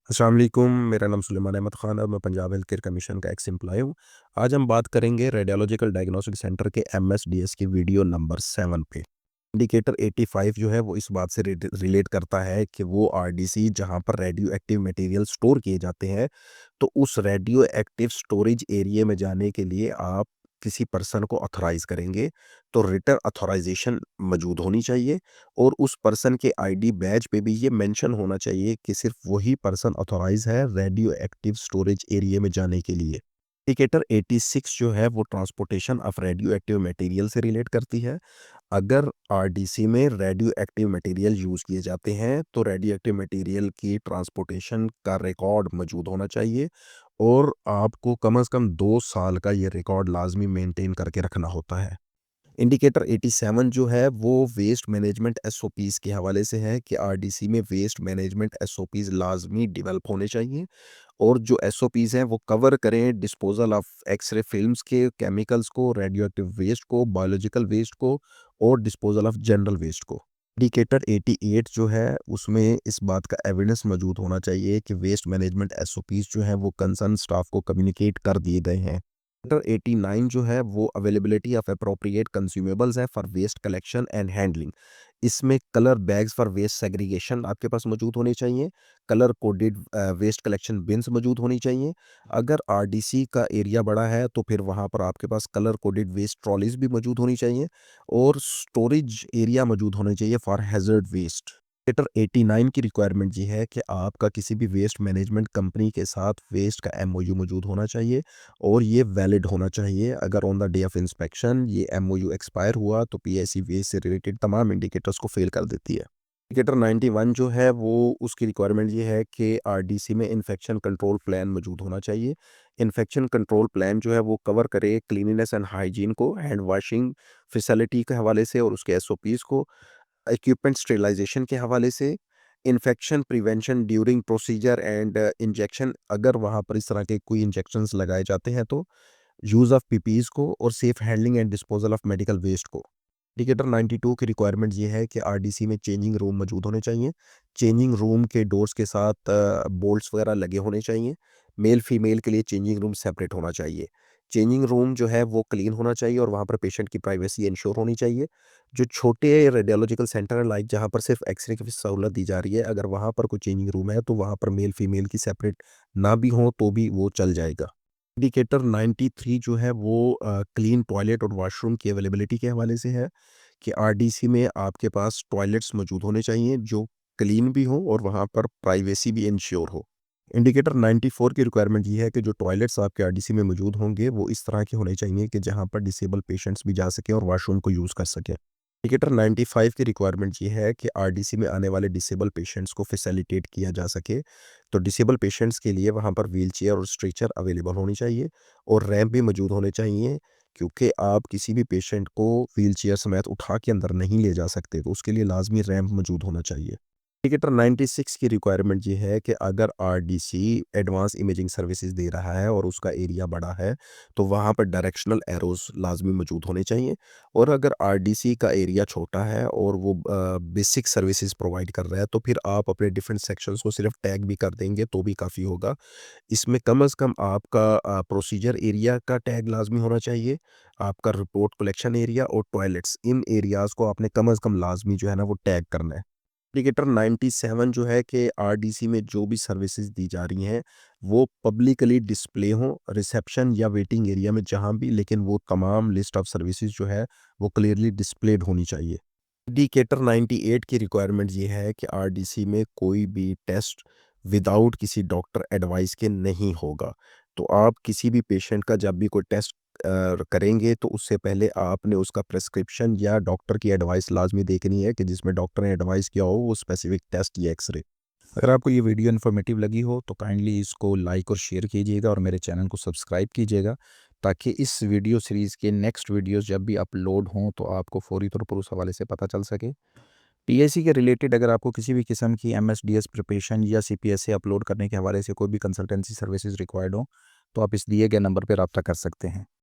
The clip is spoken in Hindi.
अस्सलाम वालेकुम, मेरा नाम सुलेमान अहमद ख़ान है और मैं पंजाब हेल्थ केयर कमीशन का एक्स एम्प्लॉय हूँ। आज हम बात करेंगे रेडियोलॉजिकल डायग्नोस्टिक सेंटर के एमएसडीएस की वीडियो नंबर 7 पे। इंडिकेटर 85 जो है वो इस बात से रिलेट करता है कि वो आरडीसी जहाँ पर रेडियो एक्टिव मटेरियल स्टोर किए जाते हैं, तो उस रेडियो एक्टिव स्टोरेज एरिया में जाने के लिए आप किसी पर्सन को ऑथराइज़ करेंगे, तो रिटन ऑथराइज़ेशन मौजूद होनी चाहिए और उस पर्सन के आईडी बैज पे भी ये मेंशन होना चाहिए कि सिर्फ वही पर्सन ऑथराइज है रेडियो एक्टिव स्टोरेज एरिया में जाने के लिए। इंडिकेटर 86 जो है वो transportation of radio active material से रिलेट करती है। अगर आरडीसी में रेडियो एक्टिव मटेरियल यूज़ किए जाते हैं तो रेडियो एक्टिव मटेरियल की ट्रांसपोर्टेशन का रिकॉर्ड मौजूद होना चाहिए और आपको कम से कम 2 साल का ये रिकॉर्ड लाजमी मेंटेन करके रखना होता है। इंडिकेटर 87 जो है वो वेस्ट मैनेजमेंट एसओपीज़ के हवाले से है कि आरडीसी में वेस्ट मैनेजमेंट एसओपीज़ लाज़मी डेवलप होने चाहिए और जो एसओपीज़ हैं वो कवर करें डिस्पोज़ल ऑफ एक्स-रे फ़िल्म्स के केमिकल्स को, रेडियोएक्टिव वेस्ट को, बायोलॉजिकल वेस्ट को और डिस्पोज़ल ऑफ जनरल वेस्ट को। इंडिकेटर 88 जो है उसमें इस बात का एविडेंस मौजूद होना चाहिए कि वेस्ट मैनेजमेंट एसओपीज़ जो हैं वो कंसर्न स्टाफ को कम्युनिकेट कर दिए गए हैं। चैप्टर 89 जो है वो अवेलेबिलिटी ऑफ एप्रोप्रिएट कंज्यूमेबल्स है for waste collection and handling. इसमें colour bags for waste segregation आपके पास मौजूद होने चाहिए, colour coded waste collection bins मौजूद होनी चाहिए। अगर आरडीसी का एरिया बड़ा है तो फिर वहाँ पर आपके पास कलर कोडेड वेस्ट ट्रॉलीज भी मौजूद होनी चाहिए और स्टोरेज एरिया मौजूद होने चाहिए फॉर हैज़र्ड वेस्ट। लेटर 89 की रिक्वायरमेंट ये है कि आपका किसी भी वेस्ट मैनेजमेंट कंपनी के साथ वेस्ट का एमओयू मौजूद होना चाहिए और ये वैलिड होना चाहिए। अगर on the day of inspection ये एमओयू एक्सपायर हुआ तो पीएससी वेस्ट से रिलेटेड तमाम इंडिकेटर्स को फेल कर देती है। इंडिकेटर 91 जो है वो उसकी रिक्वायरमेंट ये है कि आरडीसी में इन्फेक्शन कंट्रोल प्लान मौजूद होना चाहिए। इन्फेक्शन कंट्रोल प्लान जो है वो कवर करे क्लीनिनेस एंड हाइजीन को, हैंड वॉशिंग फैसिलिटी के हवाले से और उसके एसओपीज़ को, इक्विपमेंट स्टेरिलाइजेशन के हवाले से, infection prevention during procedure and injection अगर वहाँ पर इस तरह के कोई इंजेक्शंस लगाए जाते हैं तो, यूज़ ऑफ पीपीज़ को और safe handling and disposal of medical waste को। इंडिकेटर 92 की रिक्वायरमेंट ये है कि आरडीसी में चेंजिंग रूम मौजूद होने चाहिए। चेंजिंग रूम के डोर्स के साथ बोल्ट्स वगैरह लगे होने चाहिए। मेल फीमेल के लिए चेंजिंग रूम सेपरेट होना चाहिए। चेंजिंग रूम जो है वो क्लीन होना चाहिए और वहाँ पर पेशेंट की प्राइवेसी इंश्योर होनी चाहिए। जो छोटे रेडियोलॉजिकल सेंटर है लाइक जहाँ पर सिर्फ एक्सरे की सहूलत दी जा रही है, अगर वहाँ पर कोई चेंजिंग रूम है तो वहाँ पर मेल फीमेल की सेपरेट ना भी हो तो भी वो चल जाएगा। इंडिकेटर 93 जो है वो क्लीन टॉयलेट और वॉशरूम की अवेलेबिलिटी के हवाले से है कि आरडीसी में आपके पास टॉयलेट्स मौजूद होने चाहिए जो क्लीन भी हो और वहाँ पर प्राइवेसी भी इंश्योर हो। इंडिकेटर 94 की रिक्वायरमेंट ये है कि जो टॉयलेट्स आपके आरडीसी में मौजूद होंगे वो इस तरह के होने चाहिए कि जहाँ पर डिसेबल पेशेंट्स भी जा सकें और वॉशरूम को यूज़ कर सकें। इंडिकेटर 95 की रिक्वायरमेंट ये है कि आरडीसी में आने वाले डिसेबल पेशेंट्स को फैसिलिटेट किया जा सके। तो डिसेबल पेशेंट्स के लिए वहाँ पर व्हीलचेयर और स्ट्रेचर अवेलेबल होनी चाहिए और रैंप भी मौजूद होने चाहिए क्योंकि आप किसी भी पेशेंट को व्हीलचेयर समेत उठा के अंदर नहीं ले जा सकते, तो उसके लिए लाज़मी रैंप मौजूद होना चाहिए। इंडिकेटर 96 की रिक्वायरमेंट ये है कि अगर आरडीसी एडवांस इमेजिंग सर्विसेज दे रहा है और उसका एरिया बड़ा है, तो वहाँ पर डायरेक्शनल एरोज़ लाज़मी मौजूद होने चाहिए और अगर आरडीसी का एरिया छोटा है और वो बेसिक सर्विसेज प्रोवाइड कर रहा है, तो फिर आप अपने डिफरेंट सेक्शंस को सिर्फ टैग भी कर देंगे तो भी काफ़ी होगा। इसमें कम से कम आपका प्रोसीजर एरिया का टैग लाज़मी होना चाहिए, आपका रिपोर्ट कलेक्शन एरिया और टॉयलेट्स, इन एरियाज़ को आपने कम से कम लाज़मी जो है ना वो टैग करना है। इंडिकेटर 97 जो है कि आरडीसी में जो भी सर्विसेज दी जा रही हैं, वो पब्लिकली डिस्प्ले हों, रिसेप्शन या वेटिंग एरिया में जहाँ भी, लेकिन वो तमाम लिस्ट ऑफ सर्विसेज जो है, वो क्लियरली डिस्प्लेड होनी चाहिए। इंडिकेटर 98 की रिक्वायरमेंट ये है कि आरडीसी में कोई भी टेस्ट विदाउट किसी डॉक्टर एडवाइस के नहीं होगा। तो आप किसी भी पेशेंट का जब भी कोई टेस्ट करेंगे तो उससे पहले आपने उसका प्रिस्क्रिप्शन या डॉक्टर की एडवाइस लाज़मी देखनी है कि जिसमें डॉक्टर ने एडवाइस किया हो वो स्पेसिफिक टेस्ट या एक्स-रे। अगर आपको ये वीडियो इन्फॉर्मेटिव लगी हो तो काइंडली इसको लाइक और शेयर कीजिएगा और मेरे चैनल को सब्सक्राइब कीजिएगा ताकि इस वीडियो सीरीज़ के नेक्स्ट वीडियोस जब भी अपलोड हों तो आपको फौरी तौर पर उस हवाले से पता चल सके। पीएससी के रिलेटेड अगर आपको किसी भी किस्म की एमएसडीएस प्रिपरेशन या सीपीएसए अपलोड करने के हवाले से कोई भी कंसल्टेंसी सर्विसेज रिक्वायर्ड हो तो आप इस दिए गए नंबर पर रब्ता कर सकते हैं।